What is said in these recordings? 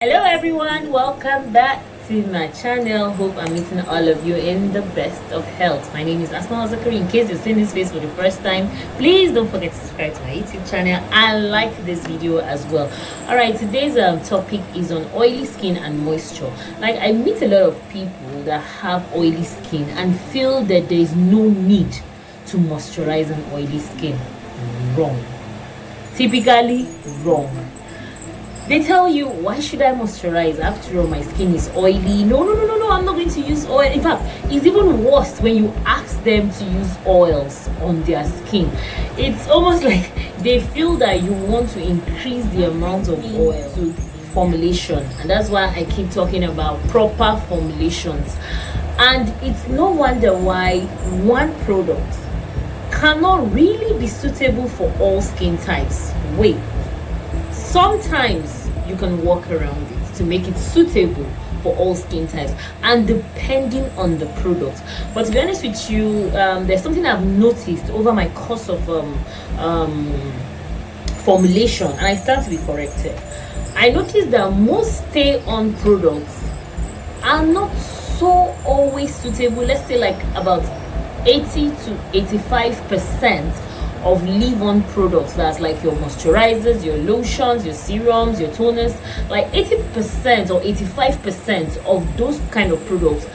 Hello everyone, welcome back to my channel. Hope I'm meeting all of you in the best of health. My name is Asma Zakari. In case you're seeing this face for the first time, please don't forget to subscribe to my YouTube channel and like this video as well. Alright, today's topic is on oily skin and moisture. Like, I meet a lot of people that have oily skin and feel that there is no need to moisturize an oily skin. Wrong. Typically wrong. They tell you, why should I moisturize? After all, my skin is oily. No, I'm not going to use oil. In fact, it's even worse when you ask them to use oils on their skin. It's almost like they feel that you want to increase the amount of oil to formulation. And that's why I keep talking about proper formulations. And it's no wonder why one product cannot really be suitable for all skin types. Wait. Sometimes you can work around it to make it suitable for all skin types and depending on the product. But to be honest with you, there's something I've noticed over my course of formulation, and I stand to be corrected. I noticed that most stay-on products are not so always suitable. Let's say like about 80 to 85% of leave-on products, that's like your moisturizers, your lotions, your serums, your toners, like 80% or 85% of those kind of products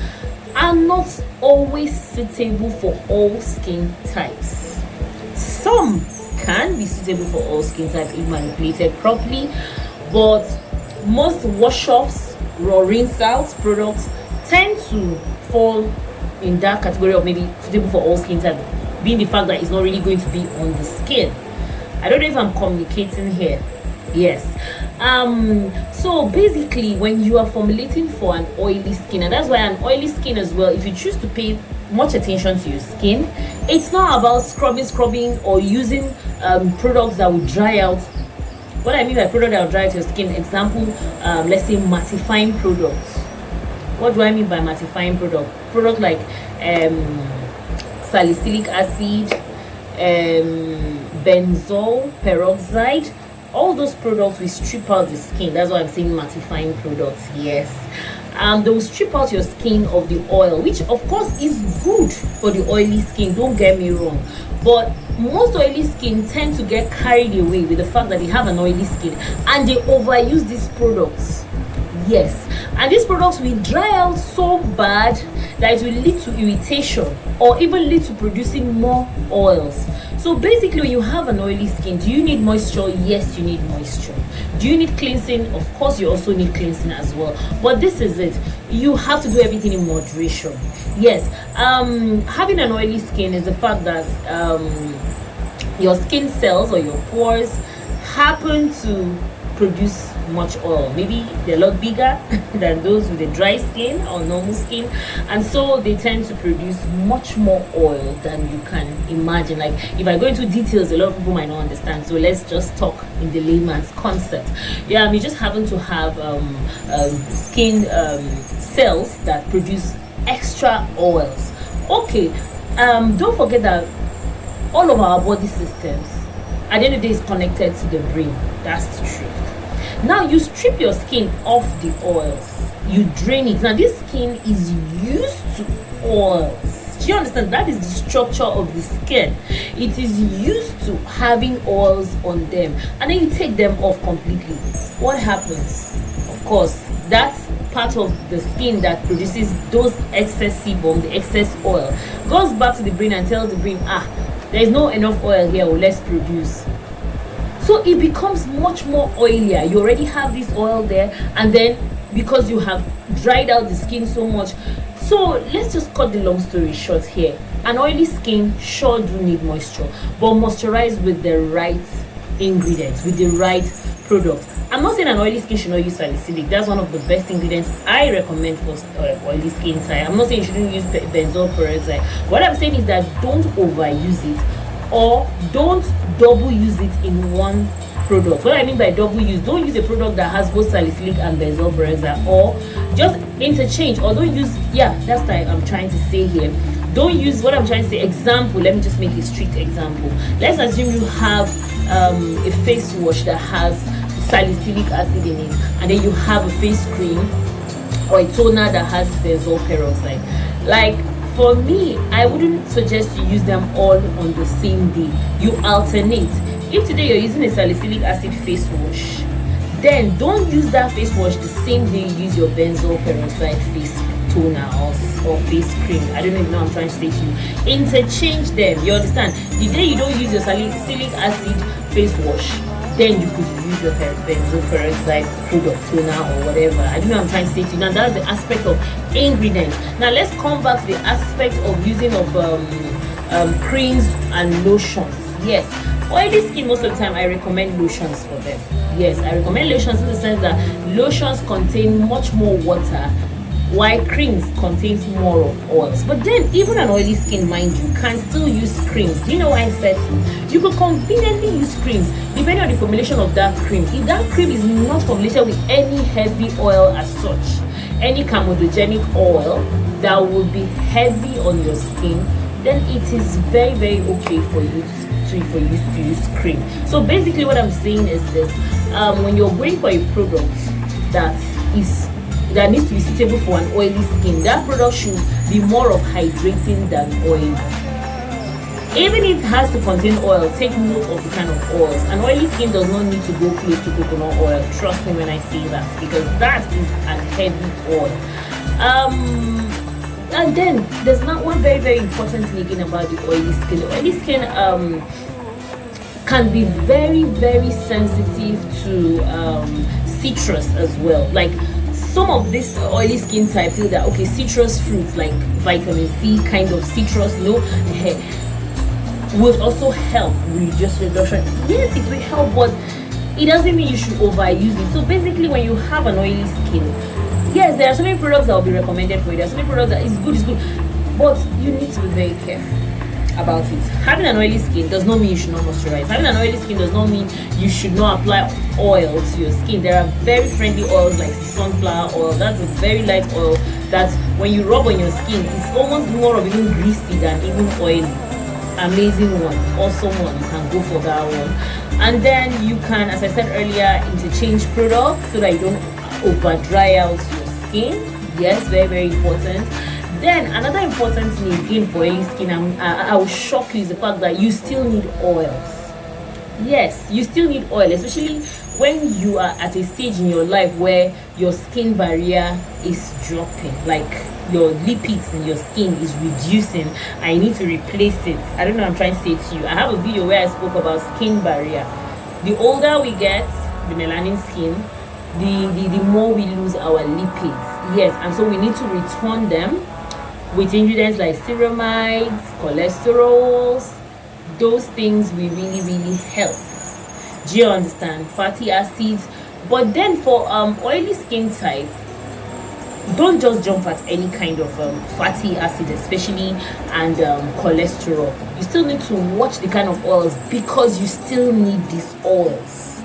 are not always suitable for all skin types. Some can be suitable for all skin types if manipulated properly, but most wash-offs or rinse-out products tend to fall in that category of maybe suitable for all skin types, being the fact that it's not really going to be on the skin. I don't know if I'm communicating here. Yes. So basically, when you are formulating for an oily skin, and that's why an oily skin as well, if you choose to pay much attention to your skin, it's not about scrubbing or using products that will dry out. What I mean by product that will dry out your skin, example, let's say mattifying products. What do I mean by mattifying product? Product like salicylic acid, benzoyl peroxide, all those products will strip out the skin. That's why I'm saying mattifying products. Yes, they will strip out your skin of the oil, which of course is good for the oily skin, don't get me wrong, but most oily skin tend to get carried away with the fact that they have an oily skin and they overuse these products. Yes, and these products will dry out so bad that it will lead to irritation or even lead to producing more oils. So basically, when you have an oily skin, do you need moisture? Yes, you need moisture. Do you need cleansing? Of course, you also need cleansing as well. But this is it. You have to do everything in moderation. Yes, having an oily skin is the fact that your skin cells or your pores happen to produce much oil. Maybe they're a lot bigger than those with a dry skin or normal skin, and so they tend to produce much more oil than you can imagine. Like, if I go into details, a lot of people might not understand, so let's just talk in the layman's concept. Yeah, you just happen to have skin cells that produce extra oils. Okay, don't forget that all of our body systems at the end of the day is connected to the brain. That's the truth. Now you strip your skin off the oils, you drain it. Now this skin is used to oils. Do you understand? That is the structure of the skin. It is used to having oils on them, and then you take them off completely. What happens? Of course, that's part of the skin that produces those excess sebum, the excess oil, goes back to the brain and tells the brain, there is no enough oil here, let's produce. So it becomes much more oilier. You already have this oil there, and then because you have dried out the skin so much. So let's just cut the long story short here. An oily skin sure do need moisture, but moisturize with the right ingredients, with the right product. I'm not saying an oily skin should not use salicylic. That's one of the best ingredients I recommend for oily skin type. I'm not saying you shouldn't use benzoyl peroxide. What I'm saying is that don't overuse it, or don't double use it in one product. What I mean by double use, don't use a product that has both salicylic and benzoyl peroxide, or just interchange, or don't use, that's what I'm trying to say here. Don't use, what I'm trying to say, example, let me just make a strict example. Let's assume you have a face wash that has salicylic acid in it, and then you have a face cream or a toner that has benzoyl peroxide. Like, for me, I wouldn't suggest you use them all on the same day. You alternate. If today you're using a salicylic acid face wash, then don't use that face wash the same day you use your benzoyl peroxide face toner or face cream. I don't even know what I'm trying to say to you. Interchange them. You understand? The day you don't use your salicylic acid face wash, then you could use your benzoyl peroxide product toner or whatever. I don't know what I'm trying to say to you. Now that's the aspect of ingredients. Now let's come back to the aspect of using of creams and lotions. Yes, oily skin, most of the time I recommend lotions for them. Yes, I recommend lotions in the sense that lotions contain much more water, while creams contains more of oils. But then even an oily skin, mind you, can still use creams. Do you know why I said so? You could conveniently use creams depending on the formulation of that cream. If that cream is not formulated with any heavy oil as such, any comedogenic oil that will be heavy on your skin, then it is very, very okay for you to use cream. So basically what I'm saying is this: when you're going for a product that needs to be suitable for an oily skin, that product should be more of hydrating than oil. Even if it has to contain oil, take note of the kind of oils. An oily skin does not need to go close to coconut oil. Trust me when I say that, because that is a heavy oil. And then there's not one very, very important thing again about the oily skin. The oily skin can be very, very sensitive to citrus as well. Like, some of this oily skin type feel that, okay, citrus fruits like vitamin C kind of citrus, would also help reduce reduction. Yes, it will help, but it doesn't mean you should overuse it. So basically, when you have an oily skin, yes, there are so many products that will be recommended for you. There are so many products that is good, but you need to be very careful about it. Having an oily skin does not mean you should not moisturize. Having an oily skin does not mean you should not apply oil to your skin. There are very friendly oils like sunflower oil. That's a very light oil that when you rub on your skin, it's almost more of even greasy than even oily. Amazing one, awesome one. You can go for that one. And then you can, as I said earlier, interchange products so that you don't over dry out your skin. Yes, very, very important. Then another important thing again for oily skin, I will shock you, is the fact that you still need oils. Yes, you still need oil, especially when you are at a stage in your life where your skin barrier is dropping, like your lipids in your skin is reducing. I need to replace it. I don't know what I'm trying to say to you. I have a video where I spoke about skin barrier. The older we get, the melanin skin, the more we lose our lipids. Yes, and so we need to return them with ingredients like ceramides, cholesterols. Those things will really, really help. Do you understand? Fatty acids. But then for oily skin type, don't just jump at any kind of fatty acids, especially, and cholesterol. You still need to watch the kind of oils, because you still need these oils.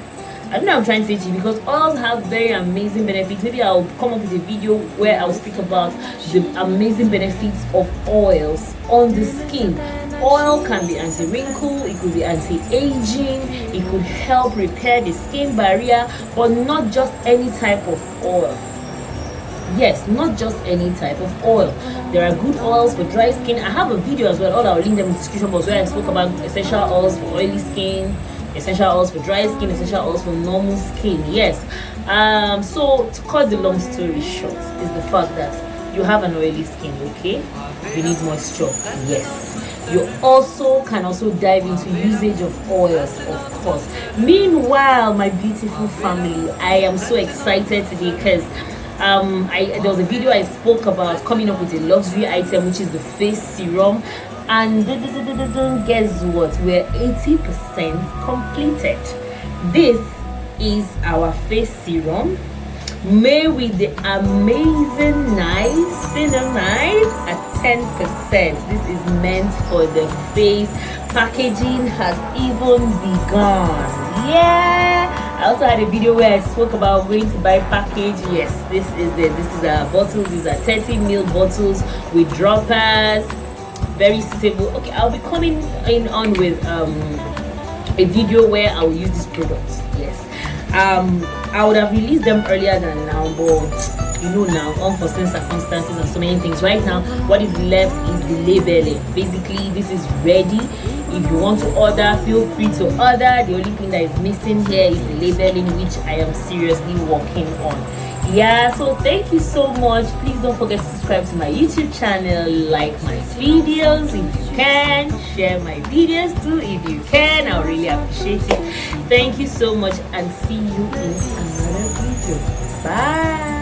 I don't know what I'm trying to say to you, because oils have very amazing benefits. Maybe I'll come up with a video where I'll speak about the amazing benefits of oils on the skin. Oil can be anti-wrinkle, it could be anti-aging, it could help repair the skin barrier, but not just any type of oil. Yes, not just any type of oil. There are good oils for dry skin. I have a video as well, all I'll link them in the description box, where I spoke about essential oils for oily skin, essential oils for dry skin, essential oils for normal skin. Yes. So to cut the long story short, is the fact that you have an oily skin, okay? You need moisture. Yes. You also can dive into usage of oils, of course. Meanwhile, my beautiful family, I am so excited today because there was a video I spoke about coming up with a luxury item, which is the face serum, and guess what, we're 80% completed. This is our face serum made with the amazing niacinamide at 10%. This is meant for the face. Packaging has even begun. Yeah, I also had a video where I spoke about going to buy package. Yes, this is our bottles. These are 30 ml bottles with droppers. Very suitable. Okay, I'll be coming on with a video where I will use these products. Yes. I would have released them earlier than now, but you know, now unforeseen circumstances and so many things. Right now what is left is the labeling. Basically this is ready. If you want to order, feel free to order. The only thing that is missing here is the labeling, which I am seriously working on. Yeah, so thank you so much. Please don't forget to subscribe to my YouTube channel, like my videos if you can, share my videos too if you can. I really appreciate it. Thank you so much, and see you in another video. Bye.